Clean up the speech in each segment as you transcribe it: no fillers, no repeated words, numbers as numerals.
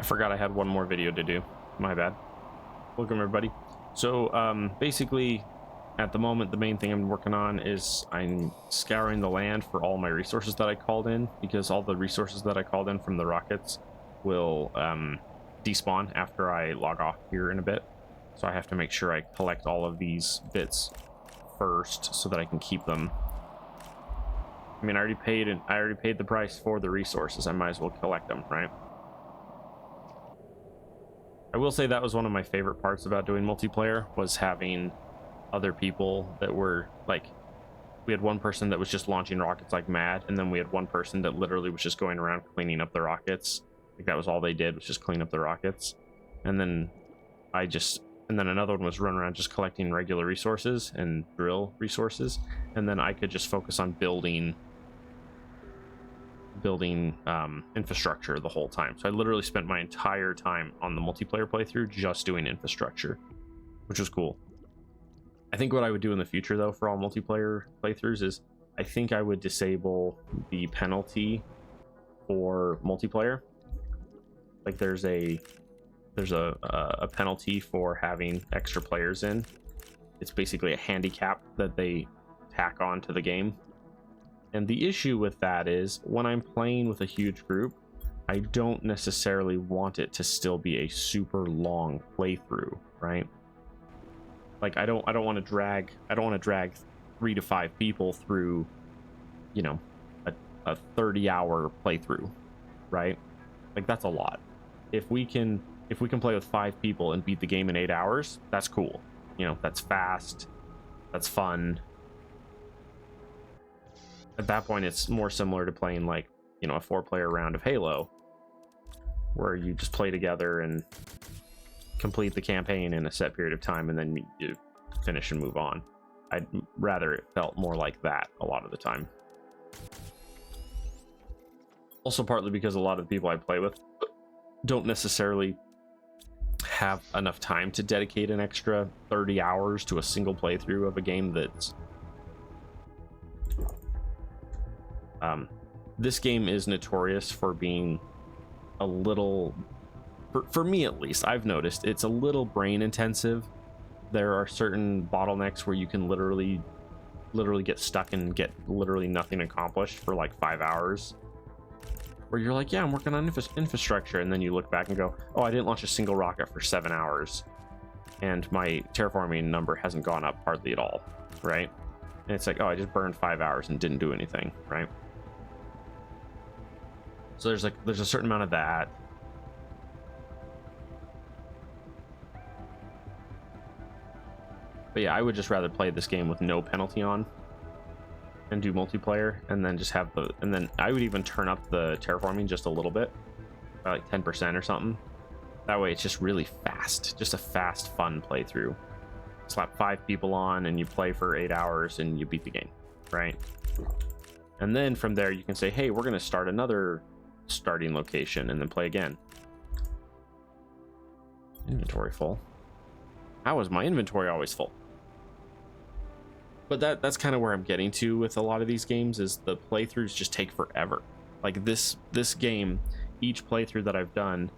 I forgot I had one more video to do. My bad. Welcome everybody. So basically at the moment the main thing I'm working on is I'm scouring the land for all my resources that I called in, because all the resources that I called in from the rockets will despawn after I log off here in a bit. So I have to make sure I collect all of these bits first so that I can keep them. I mean, I already paid the price for the resources. I might as well collect them, right? I will say that was one of my favorite parts about doing multiplayer, was having other people that were like, we had one person that was just launching rockets like mad, and then we had one person that literally was just going around cleaning up the rockets. Like that was all they did, was just clean up the rockets. And then another one was run around just collecting regular resources and drill resources, and then I could just focus on building infrastructure the whole time. So I literally spent my entire time on the multiplayer playthrough just doing infrastructure, which was cool. I think what I would do in the future though for all multiplayer playthroughs is I think I would disable the penalty for multiplayer. Like there's a penalty for having extra players in. It's basically a handicap that they tack on to the game. And the issue with that is when I'm playing with a huge group, I don't necessarily want it to still be a super long playthrough, right? Like I don't want to drag 3 to 5 people through, you know, a 30-hour playthrough, right? Like that's a lot. If we can play with 5 people and beat the game in 8 hours, that's cool. You know, that's fast, that's fun. At that point, it's more similar to playing like, you know, a 4-player round of Halo, where you just play together and complete the campaign in a set period of time, and then you finish and move on. I'd rather it felt more like that a lot of the time. Also partly because a lot of the people I play with don't necessarily have enough time to dedicate an extra 30 hours to a single playthrough of a game that's this game is notorious for being a little, for me at least, I've noticed it's a little brain intensive. There are certain bottlenecks where you can literally get stuck and get literally nothing accomplished for like 5 hours, where you're like, yeah, I'm working on infrastructure, and then you look back and go, oh, I didn't launch a single rocket for 7 hours, and my terraforming number hasn't gone up hardly at all, right? And it's like, oh, I just burned 5 hours and didn't do anything, right? So there's a certain amount of that. But yeah, I would just rather play this game with no penalty on and do multiplayer, and then just have and then I would even turn up the terraforming just a little bit, like 10% or something. That way it's just really fast, just a fast, fun playthrough. Slap 5 people on and you play for 8 hours and you beat the game, right? And then from there you can say, hey, we're going to start another starting location, and then play again. Inventory full. How is my inventory always full? But that's kind of where I'm getting to with a lot of these games, is the playthroughs just take forever. Like this game, each playthrough that I've done,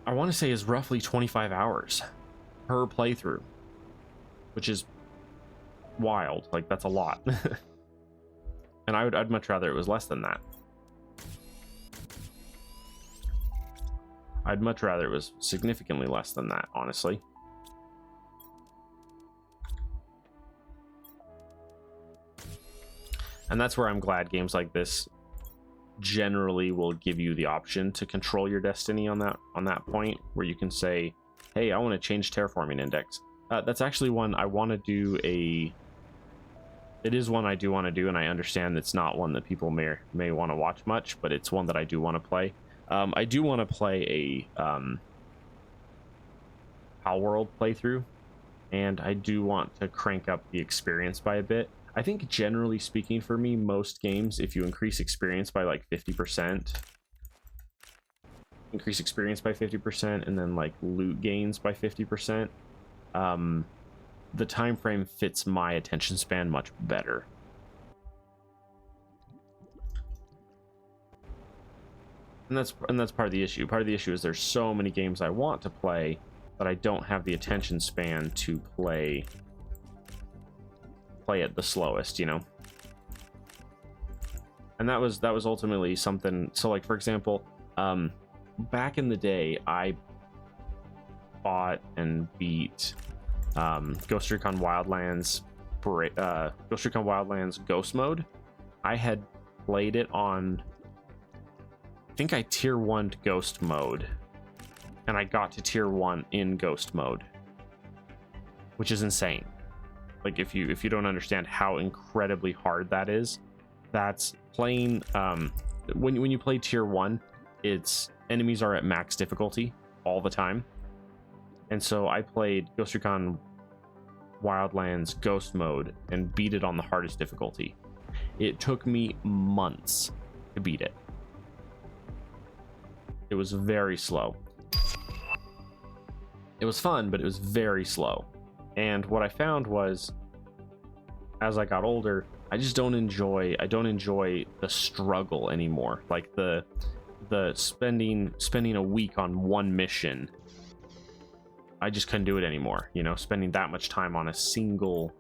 I want to say is roughly 25 hours per playthrough, which is wild. Like that's a lot. And I'd much rather it was less than that. I'd much rather it was significantly less than that, honestly. And that's where I'm glad games like this generally will give you the option to control your destiny on that point, where you can say, hey, I want to change terraforming index. That's actually one I want to do. It is one I do want to do, and I understand it's not one that people may want to watch much, but it's one that I do want to play. I do want to play a Pal World playthrough, and I do want to crank up the experience by a bit. I think generally speaking, for me, most games, if you increase experience by like 50%, and then like loot gains by 50%, the time frame fits my attention span much better. And that's part of the issue. Part of the issue is there's so many games I want to play that I don't have the attention span to play it the slowest, you know. And that was ultimately something. So like, for example, back in the day, I bought and beat Ghost Recon Wildlands Ghost Mode. I had played it on, I think I tier 1'd Ghost Mode, and I got to tier 1 in Ghost Mode, which is insane. Like, if you don't understand how incredibly hard that is, that's playing when you play tier 1, it's enemies are at max difficulty all the time. And so I played Ghost Recon Wildlands Ghost Mode and beat it on the hardest difficulty. It took me months to beat it. It was very slow. It was fun, but it was very slow. And what I found was, as I got older, I don't enjoy the struggle anymore. Like the spending a week on one mission, I just couldn't do it anymore. You know, spending that much time on a single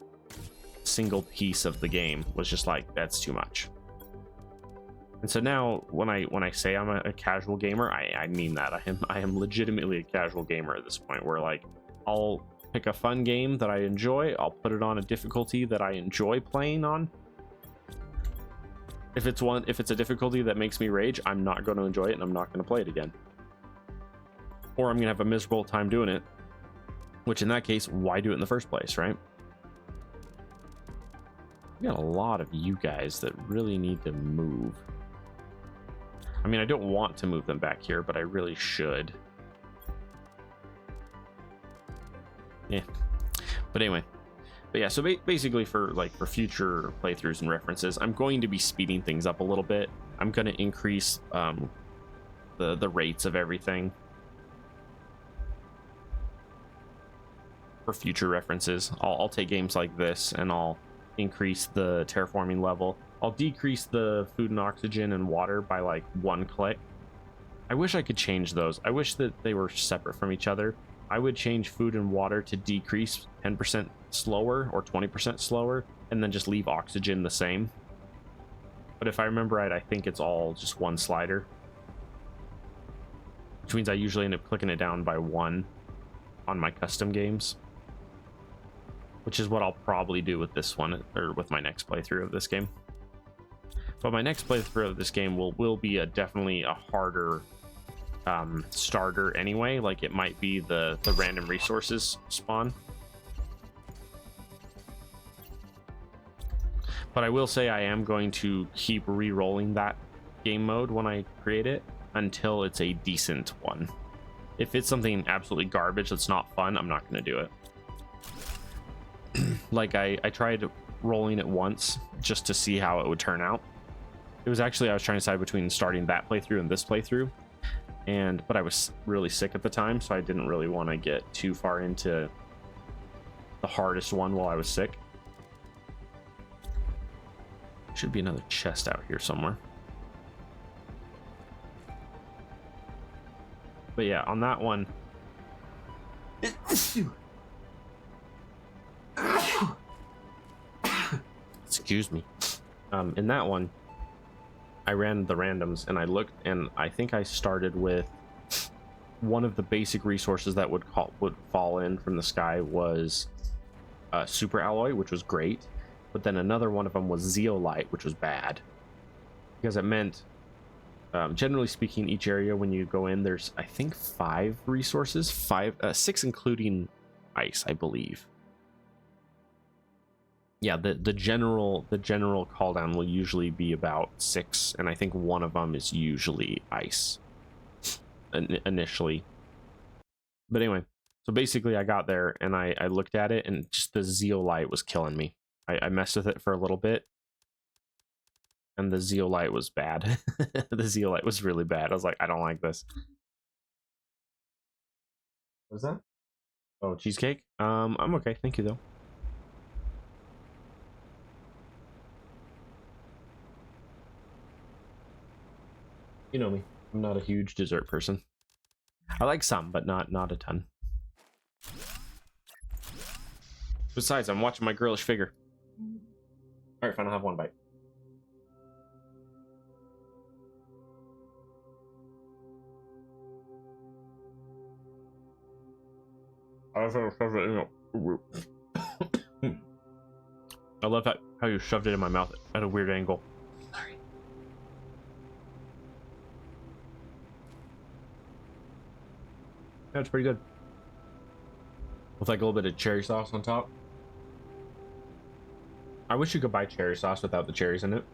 piece of the game was just like, that's too much. And so now when I say I'm a casual gamer, I mean that. I am legitimately a casual gamer at this point, where like I'll pick a fun game that I enjoy, I'll put it on a difficulty that I enjoy playing on. If it's a difficulty that makes me rage, I'm not going to enjoy it and I'm not going to play it again. Or I'm going to have a miserable time doing it, which in that case, why do it in the first place, right? We got a lot of you guys that really need to move. I mean, I don't want to move them back here, but I really should. Yeah. But anyway. But yeah, so basically for future playthroughs and references, I'm going to be speeding things up a little bit. I'm going to increase the rates of everything for future references. I'll take games like this and I'll increase the terraforming level. I'll decrease the food and oxygen and water by like 1 click. I wish I could change those. I wish that they were separate from each other. I would change food and water to decrease 10% slower or 20% slower, and then just leave oxygen the same. But if I remember right, I think it's all just one slider, which means I usually end up clicking it down by 1 on my custom games, which is what I'll probably do with this one, or with my next playthrough of this game. But my next playthrough of this game will be definitely a harder starter anyway. Like, it might be the random resources spawn. But I will say I am going to keep re-rolling that game mode when I create it until it's a decent one. If it's something absolutely garbage that's not fun, I'm not going to do it. Like, I tried rolling it once just to see how it would turn out. It was actually, I was trying to decide between starting that playthrough and this playthrough. But I was really sick at the time, so I didn't really want to get too far into the hardest one while I was sick. Should be another chest out here somewhere. But yeah, on that one, excuse me. In that one, I ran the randoms and I looked, and I think I started with one of the basic resources that would fall in from the sky was super alloy, which was great. But then another one of them was zeolite, which was bad, because it meant, generally speaking, each area when you go in, there's I think 5 resources, 6 including ice, I believe. Yeah, the general call down will usually be about 6, and I think one of them is usually ice initially. But anyway, so basically I got there and I looked at it, and just the zeolite was killing me. I messed with it for a little bit, and the zeolite was bad. The zeolite was really bad. I was like, I don't like this. What's that? Oh, cheesecake? I'm okay, thank you though. You know me. I'm not a huge dessert person. I like some, but not a ton. Besides, I'm watching my girlish figure. All right, fine. I'll have one bite. I love how you shoved it in my mouth at a weird angle. Sorry. That's pretty good. With like a little bit of cherry sauce on top. I wish you could buy cherry sauce without the cherries in it.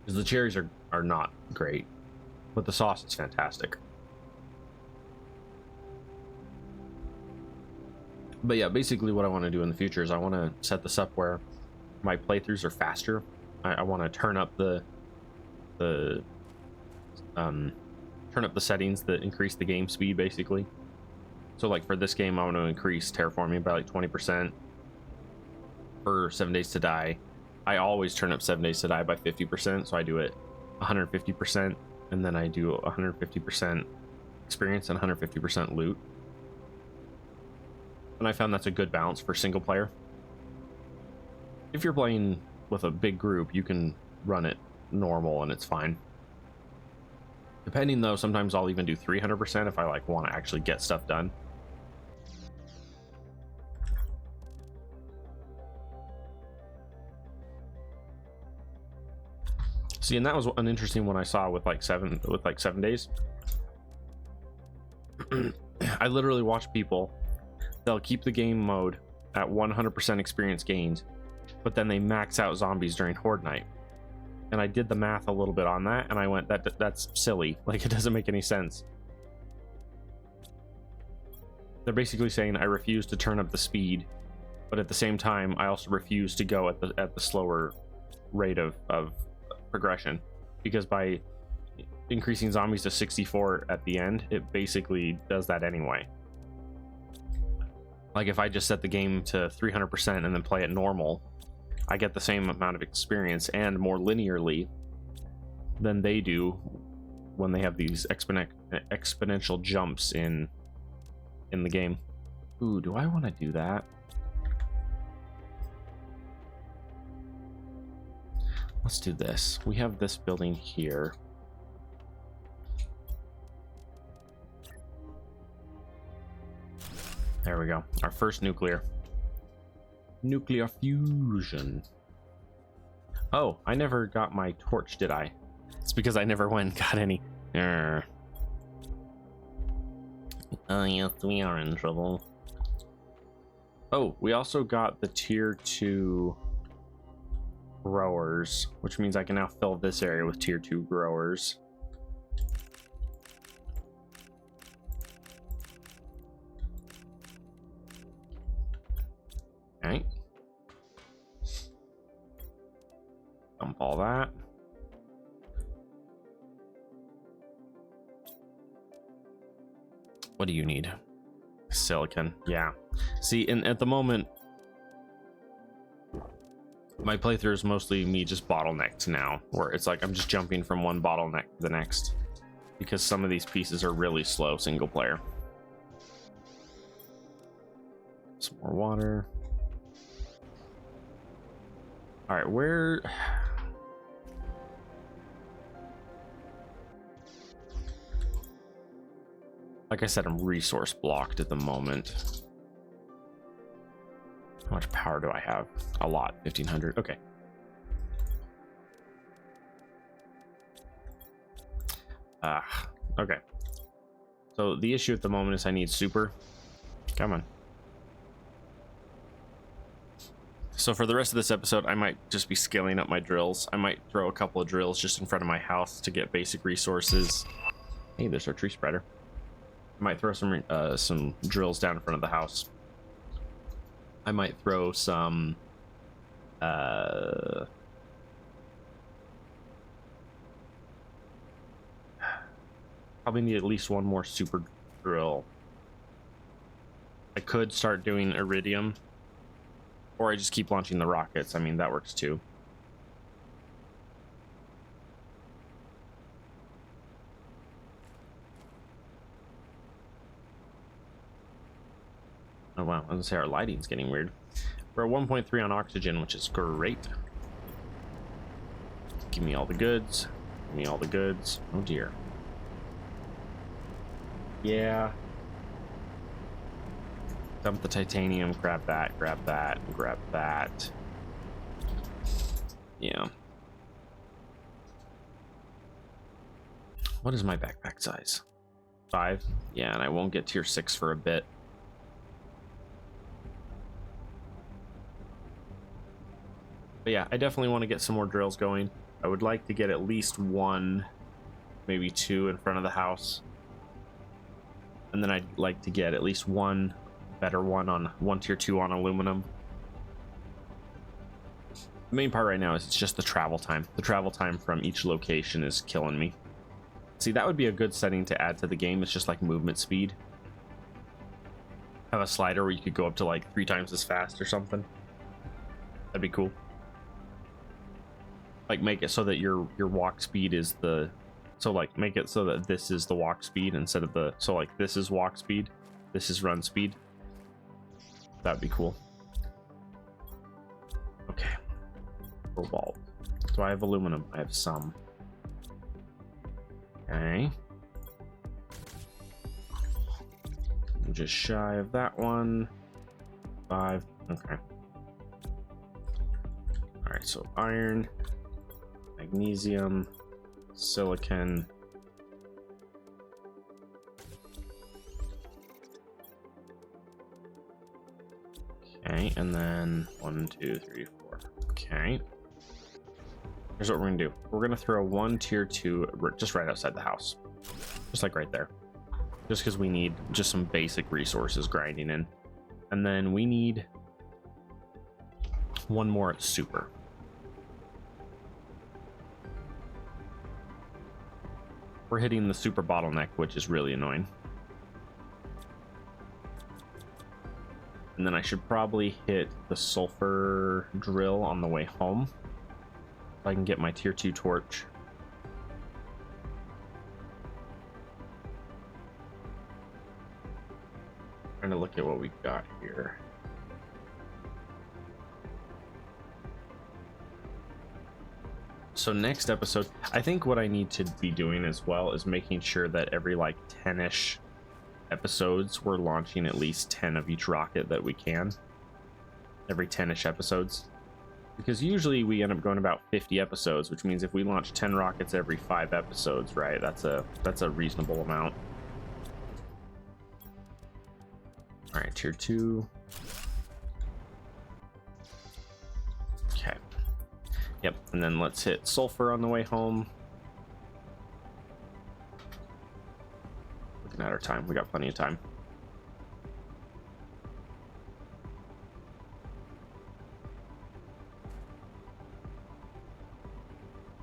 Because the cherries are not great. But the sauce is fantastic. But yeah, basically what I want to do in the future is I want to set this up where my playthroughs are faster. I want to turn up the settings that increase the game speed, basically. So like for this game, I want to increase terraforming by like 20% for 7 Days to Die. I always turn up 7 Days to Die by 50%, so I do it 150%, and then I do 150% experience and 150% loot. And I found that's a good balance for single player. If you're playing with a big group, you can run it normal and it's fine. Depending though, sometimes I'll even do 300% if I like want to actually get stuff done. See, and that was an interesting one I saw with like 7 days. I literally watch people, they'll keep the game mode at 100% experience gained, but then they max out zombies during Horde Night. And I did the math a little bit on that, and I went, that's silly. Like, it doesn't make any sense. They're basically saying I refuse to turn up the speed, but at the same time, I also refuse to go at the slower rate of progression, because by increasing zombies to 64 at the end, it basically does that anyway. Like if I just set the game to 300% and then play it normal, I get the same amount of experience and more linearly than they do when they have these exponential jumps in the game. Ooh, do I want to do that? Let's do this. We have this building here. There we go. Our first nuclear fusion. Oh, I never got my torch, did I? It's because I never went and got any. Oh yes, we are in trouble. Oh, we also got the tier 2 growers, which means I can now fill this area with tier 2 growers. Okay. Dump all that. What do you need? Silicon. Yeah. See, and at the moment, my playthrough is mostly me just bottlenecked now, where it's like I'm just jumping from one bottleneck to the next, because some of these pieces are really slow single player. Some more water. All right, where? Like I said, I'm resource blocked at the moment. How much power do I have? A lot. 1500. Okay. Okay. So the issue at the moment is I need super. Come on. So for the rest of this episode, I might just be scaling up my drills. I might throw a couple of drills just in front of my house to get basic resources. Hey, there's our tree spreader. I might throw some drills down in front of the house. I might throw some probably need at least one more super drill. I could start doing iridium, or I just keep launching the rockets. I mean, that works too. Oh wow, I was gonna say our lighting's getting weird. We're at 1.3 on oxygen, which is great. Give me all the goods. Give me all the goods. Oh dear. Yeah. Dump the titanium, grab that, and grab that. Yeah. What is my backpack size? 5? Yeah, and I won't get tier 6 for a bit. But yeah, I definitely want to get some more drills going. I would like to get at least 1, maybe 2 in front of the house. And then I'd like to get at least 1 better one on 1 tier 2 on aluminum. The main part right now is it's just the travel time. The travel time from each location is killing me. See, that would be a good setting to add to the game. It's just like movement speed. Have a slider where you could go up to like 3 times as fast or something. That'd be cool. Like make it so that your walk speed is the, so like make it so that this is the walk speed instead of the, so like this is walk speed, this is run speed. That'd be cool. Okay. Cobalt. Do I have aluminum? I have some. Okay. I'm just shy of that one. 5. Okay. All right, so iron, magnesium, silicon. Okay, and then 1, 2, 3, 4. Okay. Here's what we're gonna do. We're gonna throw 1 tier 2 just right outside the house. Just like right there. Just because we need just some basic resources grinding in. And then we need 1 more super. We're hitting the super bottleneck, which is really annoying. And then I should probably hit the sulfur drill on the way home. So I can get my tier 2 torch. Trying to look at what we've got here. So next episode, I think what I need to be doing as well is making sure that every like 10-ish episodes we're launching at least 10 of each rocket that we can. Every 10-ish episodes. Because usually we end up going about 50 episodes, which means if we launch 10 rockets every 5 episodes, right? That's a reasonable amount. All right, tier 2. Okay. Yep, and then let's hit sulfur on the way home. Looking at our time, we got plenty of time.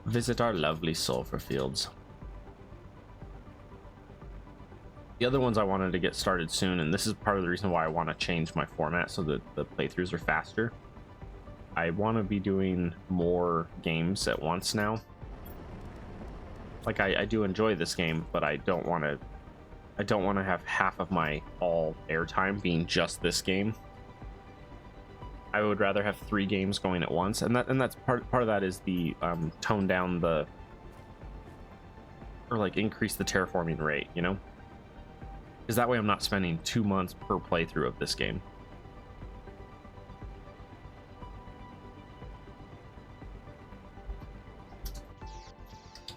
Visit our lovely sulfur fields. The other ones I wanted to get started soon, and this is part of the reason why I want to change my format so that the playthroughs are faster. I want to be doing more games at once now. Like I do enjoy this game, but I don't want to have half of my all airtime being just this game. I would rather have 3 games going at once, and that's part of that is the tone down the, or like increase the terraforming rate, you know? Because that way I'm not spending 2 months per playthrough of this game.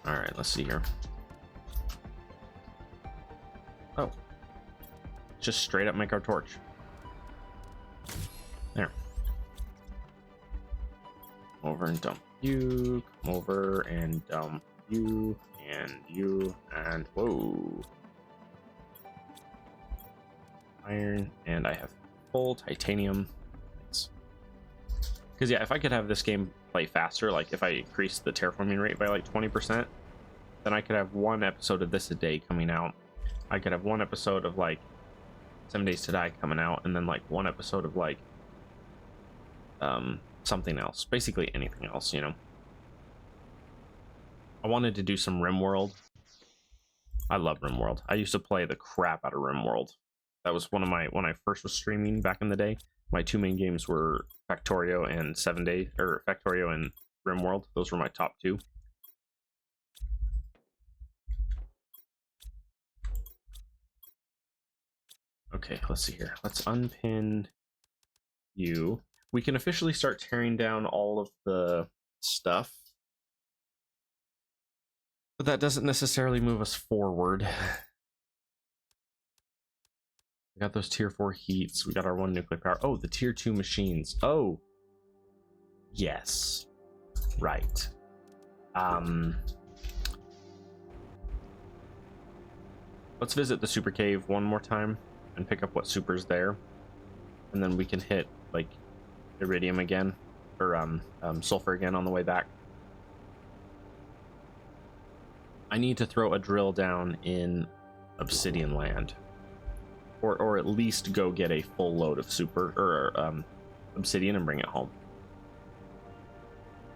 All right, let's see here. Oh, just straight up make our torch. There. Come over and dump you. Come over and dump you and whoa. Iron, and I have full titanium. Because yeah, if I could have this game play faster, like if I increase the terraforming rate by like 20%, then I could have 1 episode of this a day coming out. I could have 1 episode of like 7 Days to Die coming out, and then like 1 episode of like something else, basically anything else, you know. I wanted to do some RimWorld. I love RimWorld. I used to play the crap out of RimWorld That was one of my, when I first was streaming back in the day, my two main games were Factorio and Factorio and RimWorld. Those were my top two. Okay, let's see here. Let's unpin you. We can officially start tearing down all of the stuff, but that doesn't necessarily move us forward. We got those tier 4 heats. We got our 1 nuclear power. Oh, the tier 2 machines. Oh, yes. Right. Let's visit the super cave one more time and pick up what super's there. And then we can hit, like, iridium again, or sulfur again on the way back. I need to throw a drill down in Obsidian Land. Or at least go get a full load of super, or obsidian and bring it home.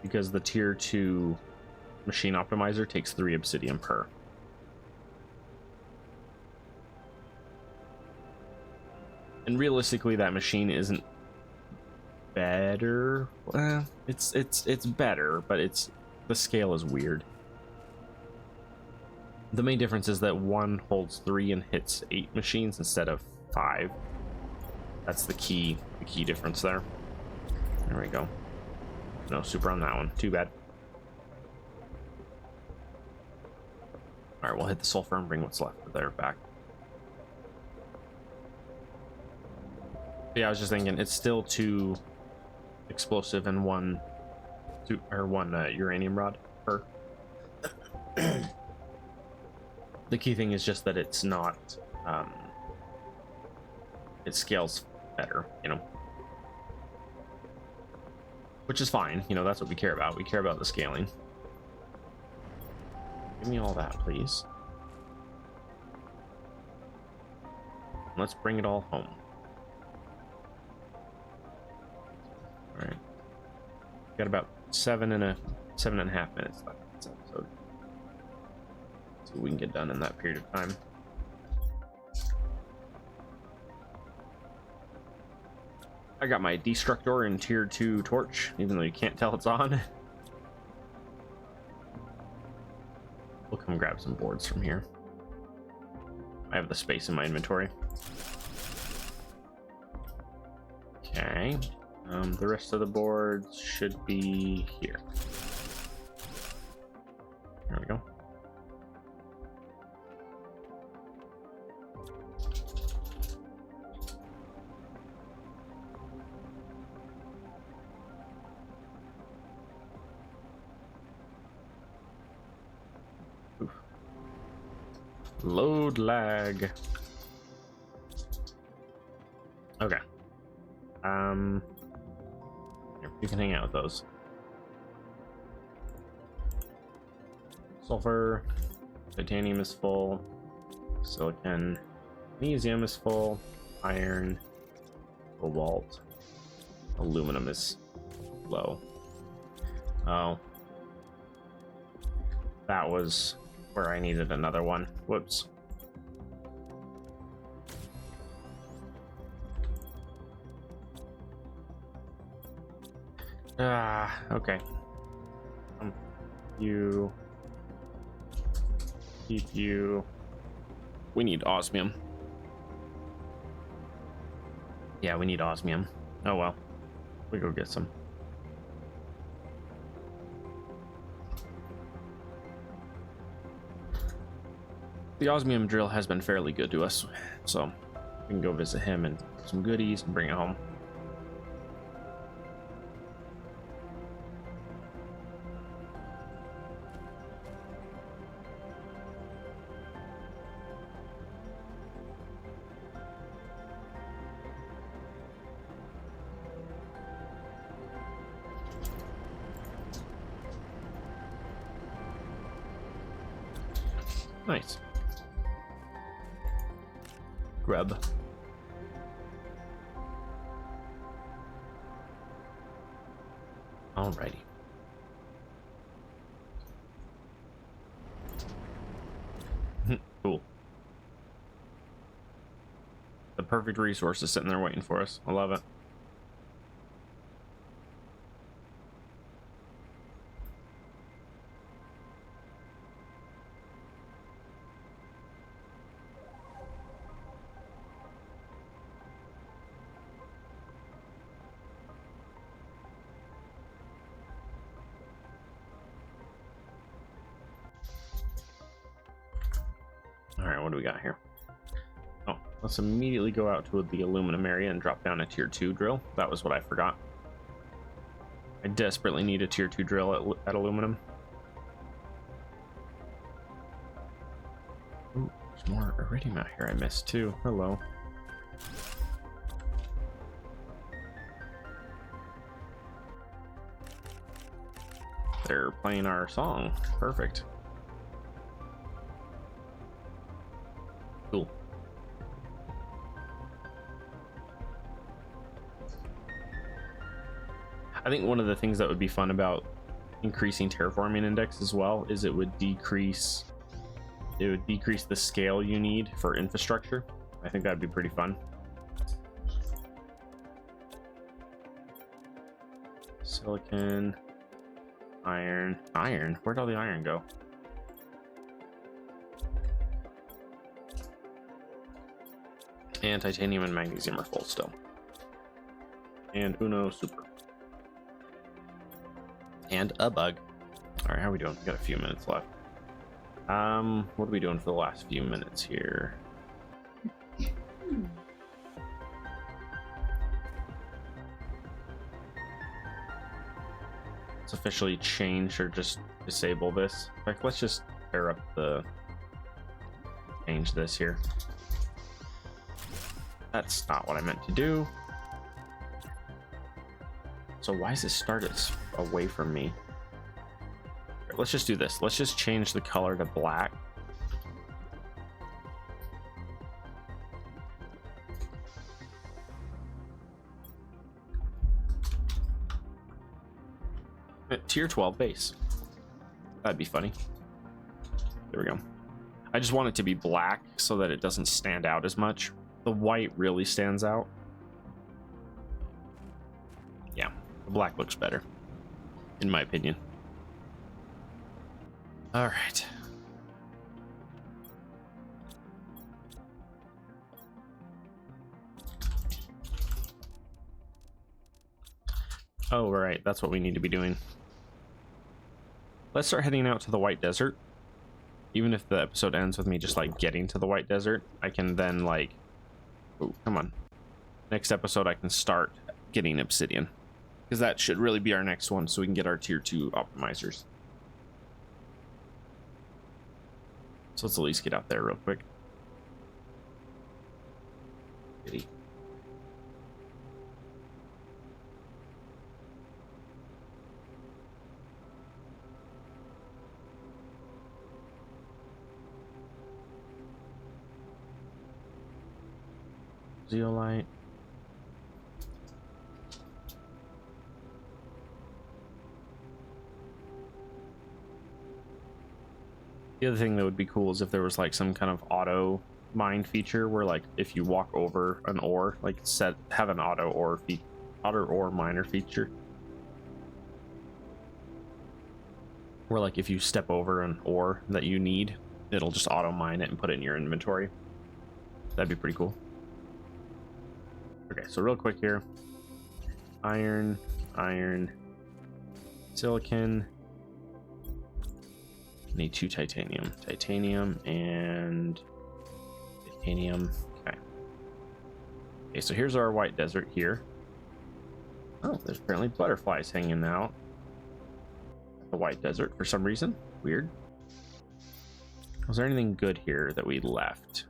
Because the tier 2 machine optimizer takes 3 obsidian per. And realistically, that machine isn't better. Well, it's better, but the scale is weird. The main difference is that one holds 3 and hits 8 machines instead of 5. That's the key difference there. There we go. No super on that one. Too bad. Alright, we'll hit the sulfur and bring what's left of there back. Yeah, I was just thinking, it's still 2 explosive and 1 uranium rod per. The key thing is just that it's not, it scales better, you know, which is fine. You know, that's what we care about. We care about the scaling. Give me all that, please. Let's bring it all home. All right. Got about 7.5 minutes left in this episode. See what we can get done in that period of time. I got my Destructor and tier 2 torch, even though you can't tell it's on. We'll come grab some boards from here. I have the space in my inventory. Okay. The rest of the boards should be here. There we go. Load lag. Okay. Here, you can hang out with those. Sulfur, titanium is full, silicon, magnesium is full, iron, cobalt, aluminum is low. Oh. That was where I needed another one. Whoops. Okay. You keep you. We need osmium. Yeah, we need osmium. Oh well. We go get some. The osmium drill has been fairly good to us, so we can go visit him and get some goodies and bring it home. Nice. Grub. Alrighty. Cool. The perfect resources sitting there waiting for us. I love it. All right, what do we got here? Oh, let's immediately go out to the aluminum area and drop down a tier 2 drill. That was what I forgot. I desperately need a tier 2 drill at aluminum. Ooh, there's more iridium out here I missed too. Hello. They're playing our song. Perfect. Cool. I think one of the things that would be fun about increasing terraforming index as well is it would decrease the scale you need for infrastructure. I think that'd be pretty fun. Silicon, iron. Where'd all the iron go? And titanium and magnesium are full still. And Uno super. And a bug. All right, how are we doing? We got a few minutes left. What are we doing for the last few minutes here? Let's officially change or just disable this. In fact, let's just pair up change this here. That's not what I meant to do. So why is this started away from me? Here, let's just do this. Let's just change the color to black. Tier 12 base. That'd be funny. There we go. I just want it to be black so that it doesn't stand out as much. The white really stands out. Yeah, the black looks better, in my opinion. All right. Oh, right. That's what we need to be doing. Let's start heading out to the White Desert. Even if the episode ends with me just like getting to the White Desert, I can then like... Oh, come on. Next episode, I can start getting obsidian. Because that should really be our next one, so we can get our tier 2 optimizers. So let's at least get out there real quick. Giddy. Zeolite. The other thing that would be cool is if there was like some kind of auto mine feature where like if you walk over an ore, like have an auto ore miner feature. Where like if you step over an ore that you need, it'll just auto mine it and put it in your inventory. That'd be pretty cool. Okay, so real quick here. Iron, silicon. Need 2 titanium. Titanium and titanium. Okay. Okay, so here's our White Desert here. Oh, there's apparently butterflies hanging out at the White Desert for some reason. Weird. Was there anything good here that we left?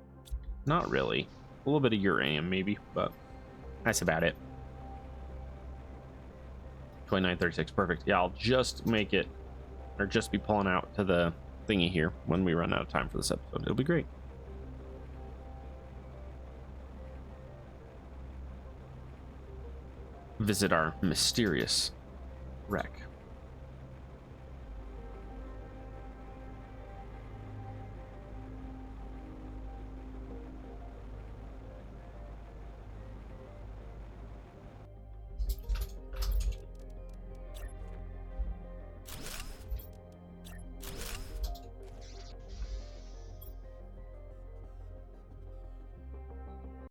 Not really. A little bit of uranium maybe, but that's about it. 2936, perfect. Yeah, I'll just make it, or just be pulling out to the thingy here when we run out of time for this episode. It'll be great. Visit our mysterious wreck.